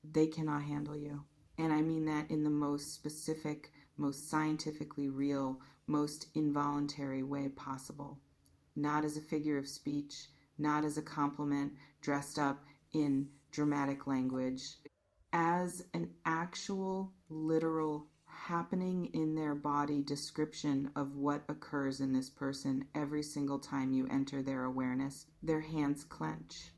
they cannot handle you. And I mean that in the most specific, most scientifically real, most involuntary way possible. Not as a figure of speech, not as a compliment dressed up in dramatic language, as an actual, literal, happening in their body description of what occurs in this person every single time you enter their awareness. Their hands clench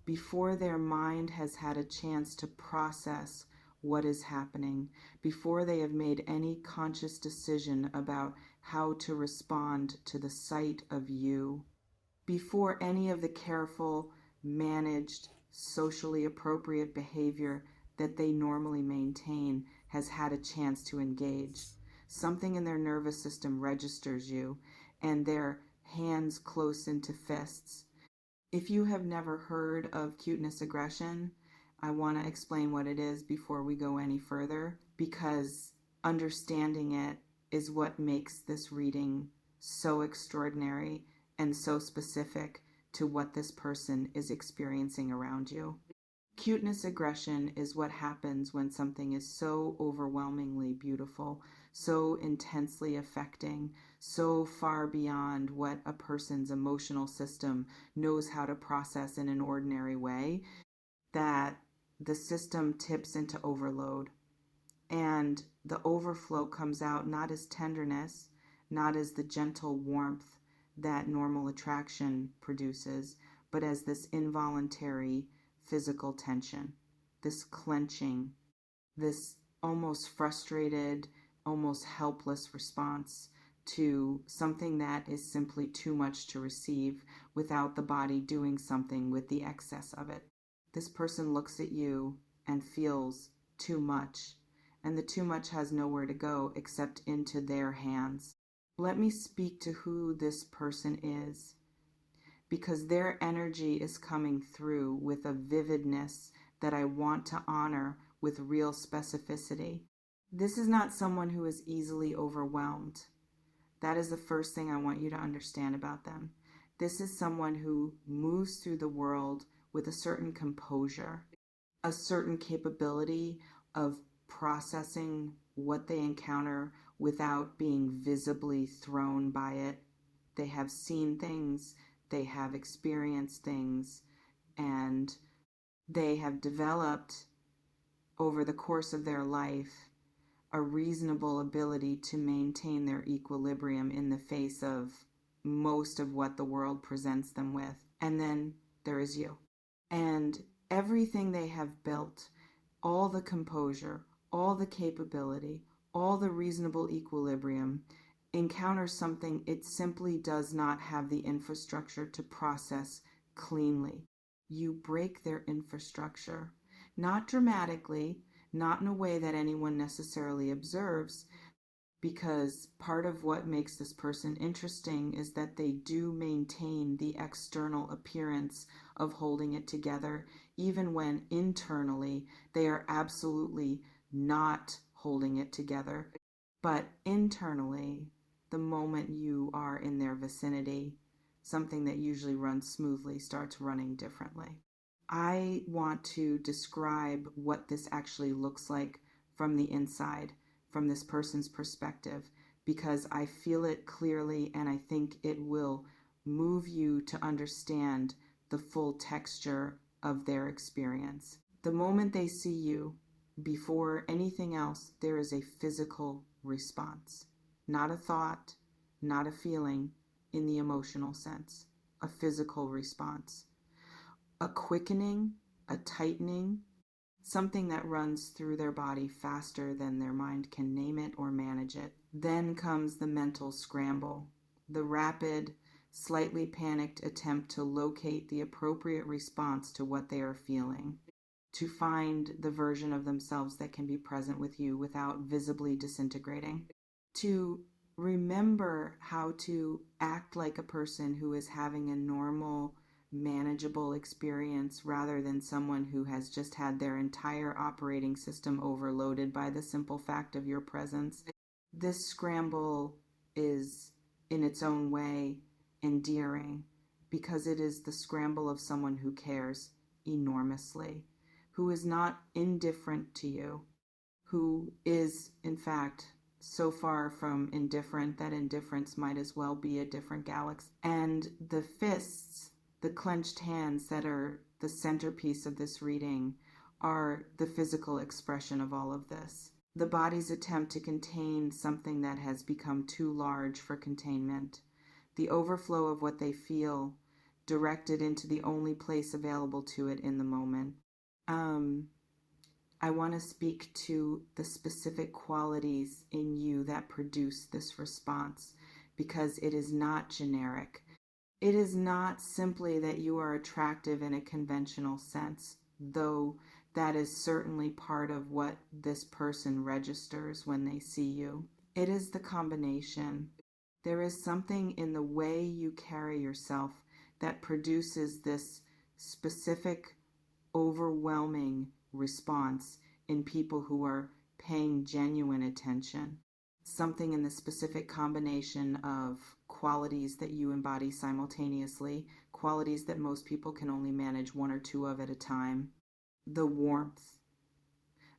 before their mind has had a chance to process what is happening, before they have made any conscious decision about how to respond to the sight of you, before any of the careful, managed, socially appropriate behavior that they normally maintain has had a chance to engage. Something in their nervous system registers you, and their hands close into fists. If you have never heard of cuteness aggression, I want to explain what it is before we go any further, because understanding it is what makes this reading so extraordinary and so specific to what this person is experiencing around you. Cuteness aggression is what happens when something is so overwhelmingly beautiful, so intensely affecting, so far beyond what a person's emotional system knows how to process in an ordinary way, that the system tips into overload. And the overflow comes out not as tenderness, not as the gentle warmth that normal attraction produces, but as this involuntary physical tension, this clenching, this almost frustrated, almost helpless response to something that is simply too much to receive without the body doing something with the excess of it. This person looks at you and feels too much, and the too much has nowhere to go except into their hands. Let me speak to who this person is, because their energy is coming through with a vividness that I want to honor with real specificity. This is not someone who is easily overwhelmed. That is the first thing I want you to understand about them. This is someone who moves through the world with a certain composure, a certain capability of processing what they encounter without being visibly thrown by it. They have seen things, they have experienced things, and they have developed over the course of their life a reasonable ability to maintain their equilibrium in the face of most of what the world presents them with. And then there is you. And everything they have built, all the composure, all the capability, all the reasonable equilibrium, encounters something it simply does not have the infrastructure to process cleanly. You break their infrastructure, not dramatically, not in a way that anyone necessarily observes, because part of what makes this person interesting is that they do maintain the external appearance of holding it together, even when internally they are absolutely not holding it together. But internally, the moment you are in their vicinity, something that usually runs smoothly starts running differently. I want to describe what this actually looks like from the inside, from this person's perspective, because I feel it clearly and I think it will move you to understand the full texture of their experience. The moment they see you, before anything else, there is a physical response, not a thought, not a feeling in the emotional sense, a physical response, a quickening, a tightening, something that runs through their body faster than their mind can name it or manage it. Then comes the mental scramble, the rapid, slightly panicked attempt to locate the appropriate response to what they are feeling, to find the version of themselves that can be present with you without visibly disintegrating, to remember how to act like a person who is having a normal, manageable experience rather than someone who has just had their entire operating system overloaded by the simple fact of your presence. This scramble is, in its own way, endearing because it is the scramble of someone who cares enormously, who is not indifferent to you, who is, in fact, so far from indifferent that indifference might as well be a different galaxy. And the fists, the clenched hands that are the centerpiece of this reading, are the physical expression of all of this. The body's attempt to contain something that has become too large for containment. The overflow of what they feel directed into the only place available to it in the moment. I want to speak to the specific qualities in you that produce this response, because it is not generic. It is not simply that you are attractive in a conventional sense, though that is certainly part of what this person registers when they see you. It is the combination. There is something in the way you carry yourself that produces this specific, overwhelming response in people who are paying genuine attention. Something in the specific combination of qualities that you embody simultaneously, qualities that most people can only manage one or two of at a time. The warmth,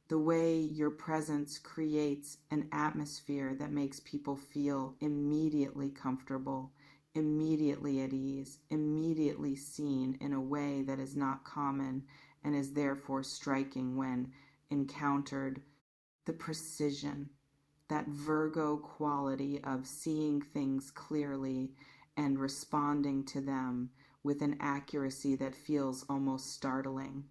the way your presence creates an atmosphere that makes people feel immediately comfortable, immediately at ease, immediately seen in a way that is not common and is therefore striking when encountered. The precision, that Virgo quality of seeing things clearly and responding to them with an accuracy that feels almost startling.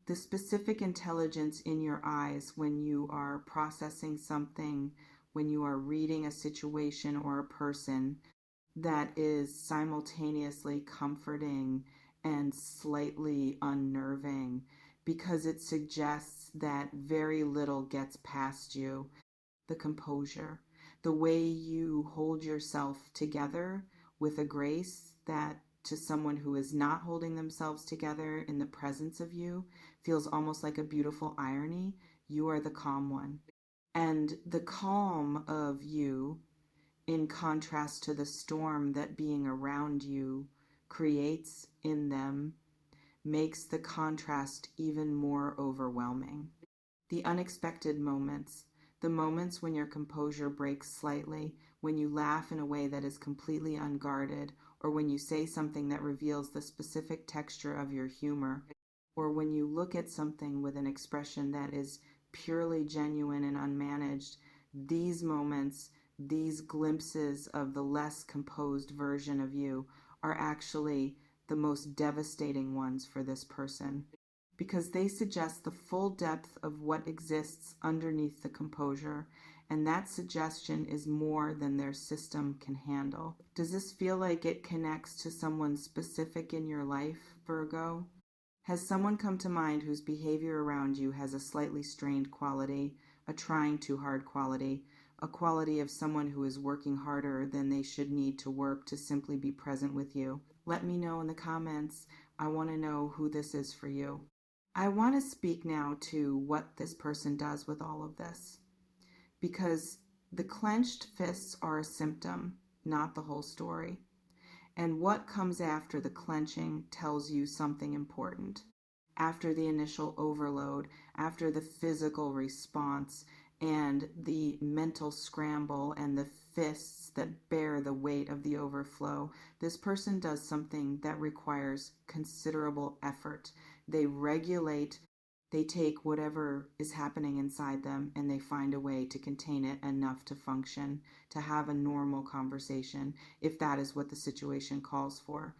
The specific intelligence in your eyes when you are processing something, when you are reading a situation or a person, that is simultaneously comforting and slightly unnerving, because it suggests that very little gets past you. The composure, the way you hold yourself together with a grace that to someone who is not holding themselves together in the presence of you feels almost like a beautiful irony. You are the calm one. And the calm of you, in contrast to the storm that being around you creates in them, makes the contrast even more overwhelming. The unexpected moments, the moments when your composure breaks slightly, when you laugh in a way that is completely unguarded, or when you say something that reveals the specific texture of your humor, or when you look at something with an expression that is purely genuine and unmanaged. These moments, these glimpses of the less composed version of you, are actually the most devastating ones for this person, because they suggest the full depth of what exists underneath the composure, and that suggestion is more than their system can handle. Does this feel like it connects to someone specific in your life, Virgo? Has someone come to mind whose behavior around you has a slightly strained quality, a trying too hard quality, a quality of someone who is working harder than they should need to work to simply be present with you? Let me know in the comments. I want to know who this is for you. I want to speak now to what this person does with all of this, because the clenched fists are a symptom, not the whole story. And what comes after the clenching tells you something important. After the initial overload, after the physical response and the mental scramble and the fists that bear the weight of the overflow, this person does something that requires considerable effort. They regulate. They take whatever is happening inside them and they find a way to contain it enough to function, to have a normal conversation, if that is what the situation calls for,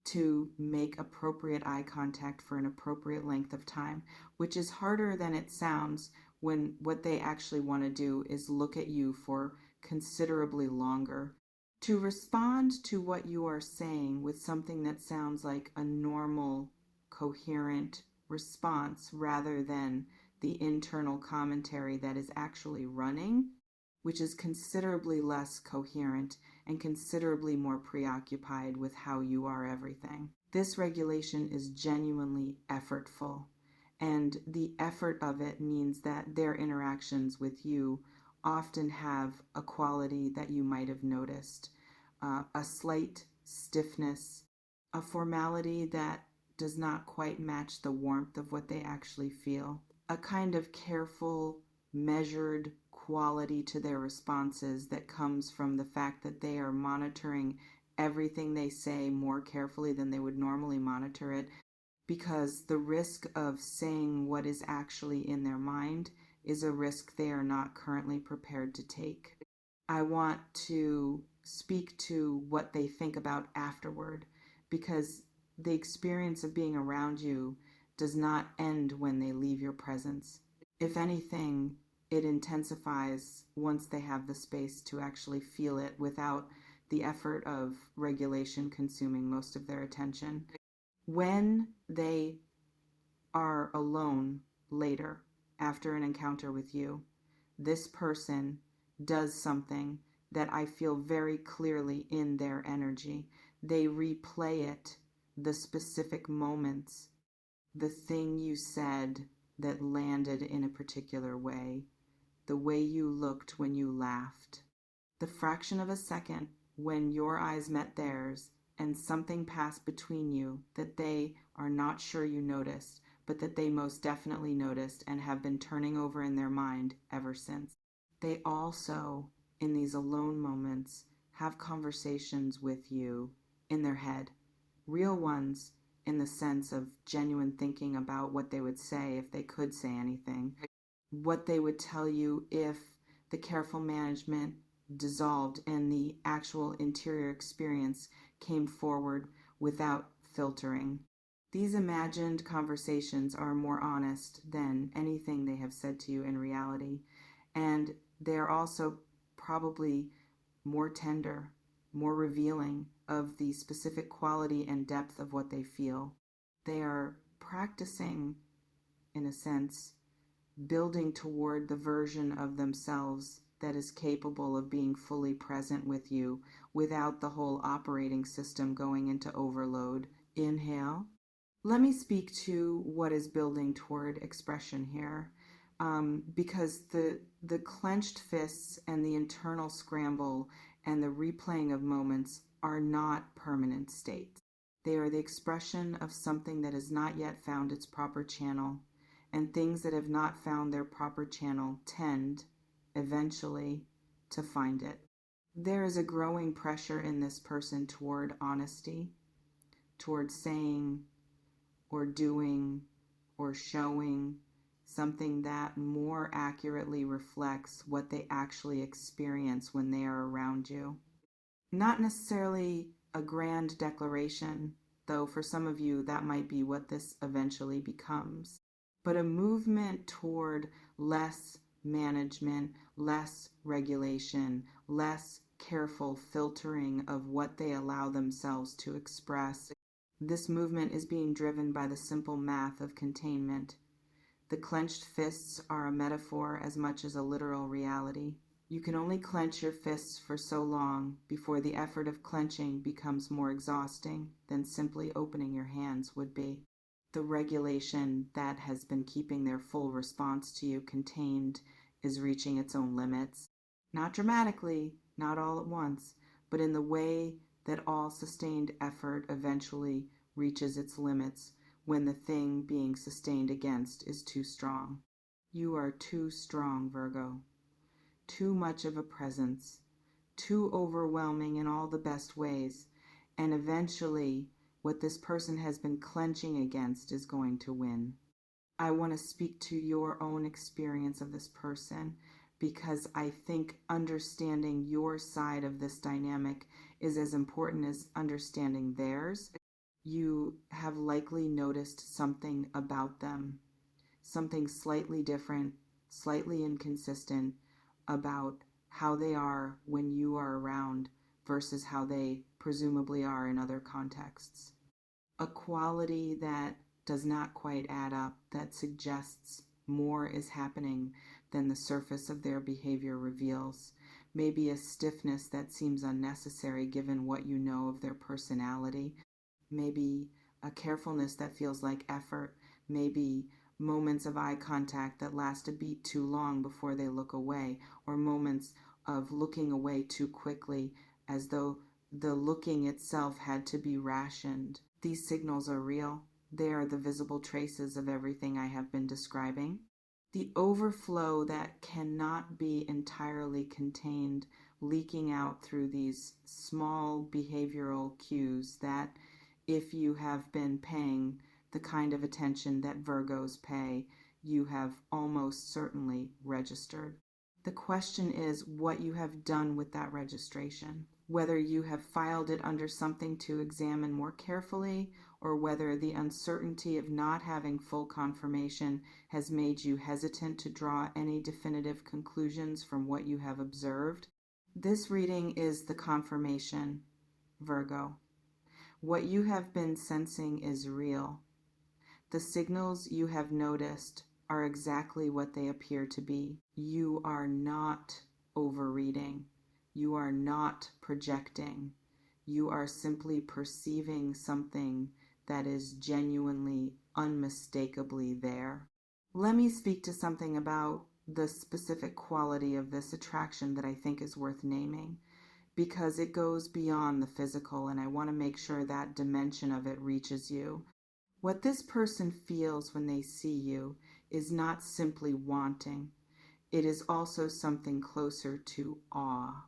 to make appropriate eye contact for an appropriate length of time, which is harder than it sounds when what they actually want to do is look at you for considerably longer. To respond to what you are saying with something that sounds like a normal, coherent response rather than the internal commentary that is actually running, which is considerably less coherent and considerably more preoccupied with how you are everything. This regulation is genuinely effortful, and the effort of it means that their interactions with you often have a quality that you might have noticed, a slight stiffness, a formality that does not quite match the warmth of what they actually feel. A kind of careful, measured quality to their responses that comes from the fact that they are monitoring everything they say more carefully than they would normally monitor it, because the risk of saying what is actually in their mind is a risk they are not currently prepared to take. I want to speak to what they think about afterward, because the experience of being around you does not end when they leave your presence. If anything, it intensifies once they have the space to actually feel it without the effort of regulation consuming most of their attention. When they are alone later, after an encounter with you, this person does something that I feel very clearly in their energy. They replay it, the specific moments, the thing you said that landed in a particular way, the way you looked when you laughed, the fraction of a second when your eyes met theirs and something passed between you that they are not sure you noticed, but that they most definitely noticed and have been turning over in their mind ever since. They also, in these alone moments, have conversations with you in their head, real ones in the sense of genuine thinking about what they would say if they could say anything, what they would tell you if the careful management dissolved and the actual interior experience came forward without filtering. These imagined conversations are more honest than anything they have said to you in reality, and they are also probably more tender, more revealing of the specific quality and depth of what they feel. They are practicing, in a sense, building toward the version of themselves that is capable of being fully present with you without the whole operating system going into overload. Inhale. Let me speak to what is building toward expression here, because the clenched fists and the internal scramble and the replaying of moments are not permanent states. They are the expression of something that has not yet found its proper channel, and things that have not found their proper channel tend, eventually, to find it. There is a growing pressure in this person toward honesty, toward saying or doing or showing something that more accurately reflects what they actually experience when they are around you. Not necessarily a grand declaration, though for some of you that might be what this eventually becomes, but a movement toward less management, less regulation, less careful filtering of what they allow themselves to express. This movement is being driven by the simple math of containment. The clenched fists are a metaphor as much as a literal reality. You can only clench your fists for so long before the effort of clenching becomes more exhausting than simply opening your hands would be. The regulation that has been keeping their full response to you contained is reaching its own limits. Not dramatically, not all at once, but in the way that all sustained effort eventually reaches its limits when the thing being sustained against is too strong. You are too strong, Virgo. Too much of a presence, too overwhelming in all the best ways, and eventually what this person has been clenching against is going to win. I want to speak to your own experience of this person, because I think understanding your side of this dynamic is as important as understanding theirs. You have likely noticed something about them, something slightly different, slightly inconsistent about how they are when you are around versus how they presumably are in other contexts. A quality that does not quite add up, that suggests more is happening than the surface of their behavior reveals. Maybe a stiffness that seems unnecessary given what you know of their personality. Maybe a carefulness that feels like effort. Maybe moments of eye contact that last a beat too long before they look away, or moments of looking away too quickly as though the looking itself had to be rationed. These signals are real. They are the visible traces of everything I have been describing. The overflow that cannot be entirely contained, leaking out through these small behavioral cues that, if you have been paying the kind of attention that Virgos pay, you have almost certainly registered. The question is what you have done with that registration, whether you have filed it under something to examine more carefully, or whether the uncertainty of not having full confirmation has made you hesitant to draw any definitive conclusions from what you have observed. This reading is the confirmation, Virgo. What you have been sensing is real. The signals you have noticed are exactly what they appear to be. You are not overreading. You are not projecting. You are simply perceiving something that is genuinely, unmistakably there. Let me speak to something about the specific quality of this attraction that I think is worth naming, because it goes beyond the physical, and I want to make sure that dimension of it reaches you. What this person feels when they see you is not simply wanting. It is also something closer to awe.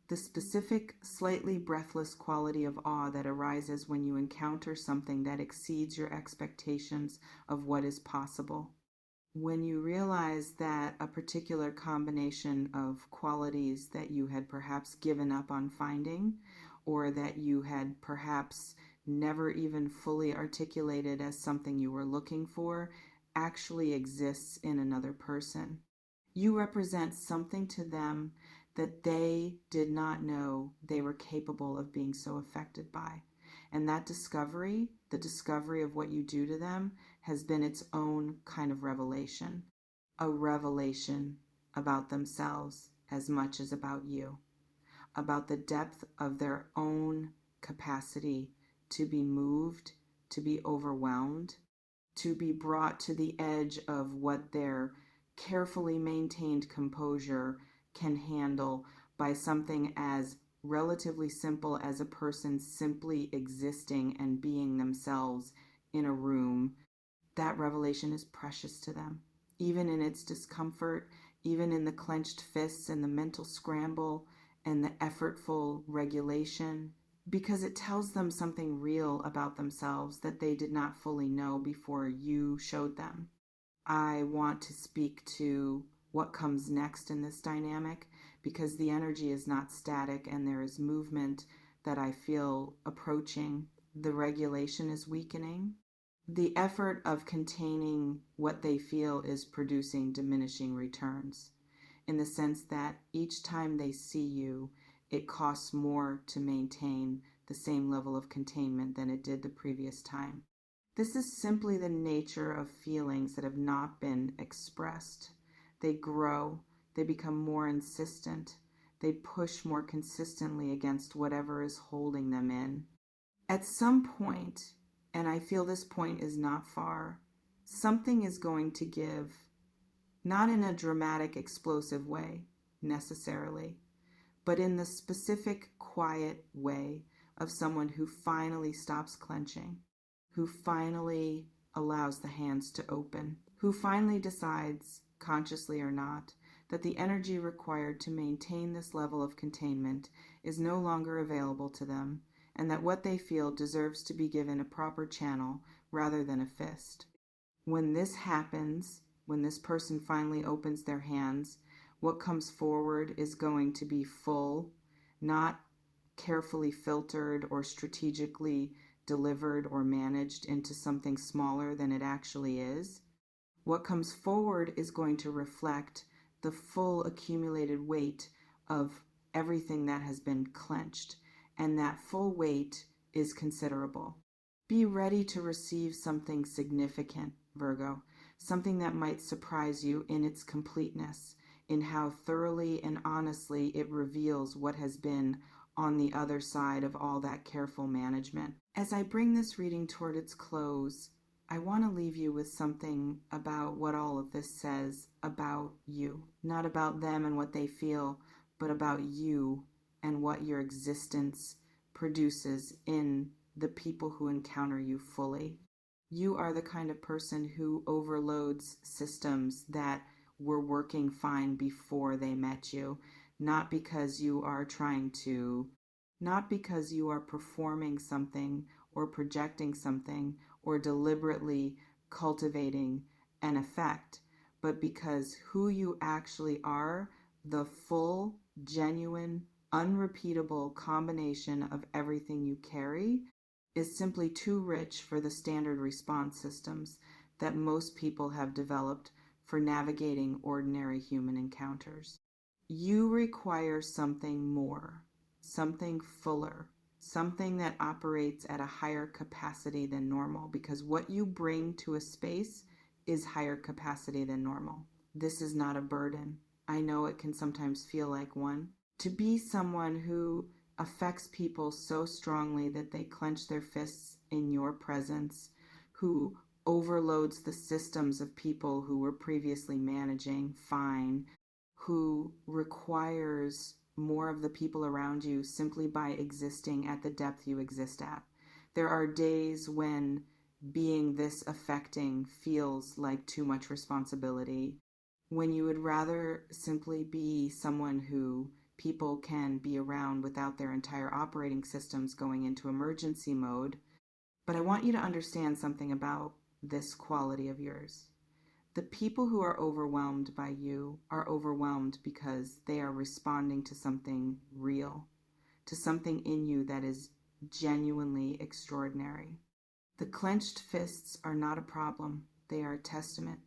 The specific, slightly breathless quality of awe that arises when you encounter something that exceeds your expectations of what is possible. When you realize that a particular combination of qualities that you had perhaps given up on finding, or that you had perhaps never even fully articulated as something you were looking for, actually exists in another person. You represent something to them that they did not know they were capable of being so affected by. And that discovery, the discovery of what you do to them, has been its own kind of revelation. A revelation about themselves as much as about you, about the depth of their own capacity to be moved, to be overwhelmed, to be brought to the edge of what their carefully maintained composure can handle by something as relatively simple as a person simply existing and being themselves in a room. That revelation is precious to them, even in its discomfort, even in the clenched fists and the mental scramble and the effortful regulation, because it tells them something real about themselves that they did not fully know before you showed them. I want to speak to what comes next in this dynamic, because the energy is not static and there is movement that I feel approaching. The regulation is weakening. The effort of containing what they feel is producing diminishing returns, in the sense that each time they see you, it costs more to maintain the same level of containment than it did the previous time. This is simply the nature of feelings that have not been expressed. They grow, they become more insistent, they push more consistently against whatever is holding them in. At some point, and I feel this point is not far, something is going to give, not in a dramatic, explosive way necessarily, but in the specific, quiet way of someone who finally stops clenching, who finally allows the hands to open, who finally decides, consciously or not, that the energy required to maintain this level of containment is no longer available to them, and that what they feel deserves to be given a proper channel rather than a fist. When this happens, when this person finally opens their hands, what comes forward is going to be full, not carefully filtered or strategically delivered or managed into something smaller than it actually is. What comes forward is going to reflect the full accumulated weight of everything that has been clenched, and that full weight is considerable. Be ready to receive something significant, Virgo, something that might surprise you in its completeness, in how thoroughly and honestly it reveals what has been on the other side of all that careful management. As I bring this reading toward its close, I want to leave you with something about what all of this says about you. Not about them and what they feel, but about you and what your existence produces in the people who encounter you fully. You are the kind of person who overloads systems that were working fine before they met you, not because you are trying to, not because you are performing something or projecting something or deliberately cultivating an effect, but because who you actually are, the full, genuine, unrepeatable combination of everything you carry, is simply too rich for the standard response systems that most people have developed for navigating ordinary human encounters. You require something more, something fuller, something that operates at a higher capacity than normal, because what you bring to a space is higher capacity than normal. This is not a burden. I know it can sometimes feel like one. To be someone who affects people so strongly that they clench their fists in your presence, who overloads the systems of people who were previously managing fine, who requires more of the people around you simply by existing at the depth you exist at. There are days when being this affecting feels like too much responsibility, when you would rather simply be someone who people can be around without their entire operating systems going into emergency mode. But I want you to understand something about this quality of yours. The people who are overwhelmed by you are overwhelmed because they are responding to something real, to something in you that is genuinely extraordinary. The clenched fists are not a problem, they are a testament.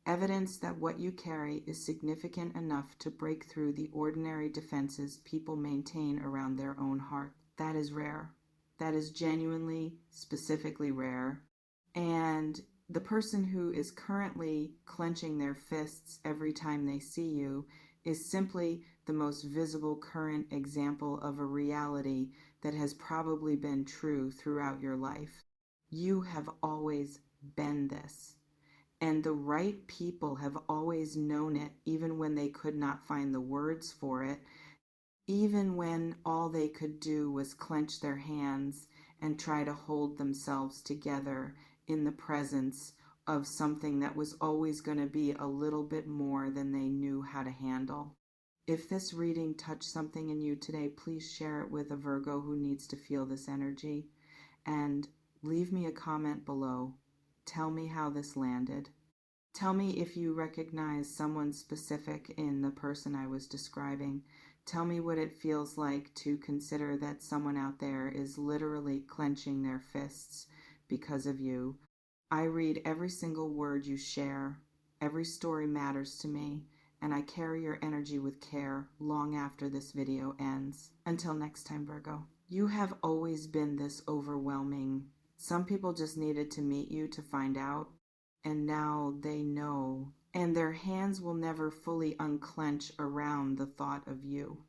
Evidence that what you carry is significant enough to break through the ordinary defenses people maintain around their own heart. That is rare. That is genuinely, specifically rare. And the person who is currently clenching their fists every time they see you is simply the most visible current example of a reality that has probably been true throughout your life. You have always been this. And the right people have always known it, even when they could not find the words for it, even when all they could do was clench their hands and try to hold themselves together in the presence of something that was always going to be a little bit more than they knew how to handle. If this reading touched something in you today, please share it with a Virgo who needs to feel this energy. And leave me a comment below. Tell me how this landed. Tell me if you recognize someone specific in the person I was describing. Tell me what it feels like to consider that someone out there is literally clenching their fists because of you. I read every single word you share. Every story matters to me, and I carry your energy with care long after this video ends. Until next time, Virgo. You have always been this overwhelming. Some people just needed to meet you to find out, and now they know, and their hands will never fully unclench around the thought of you.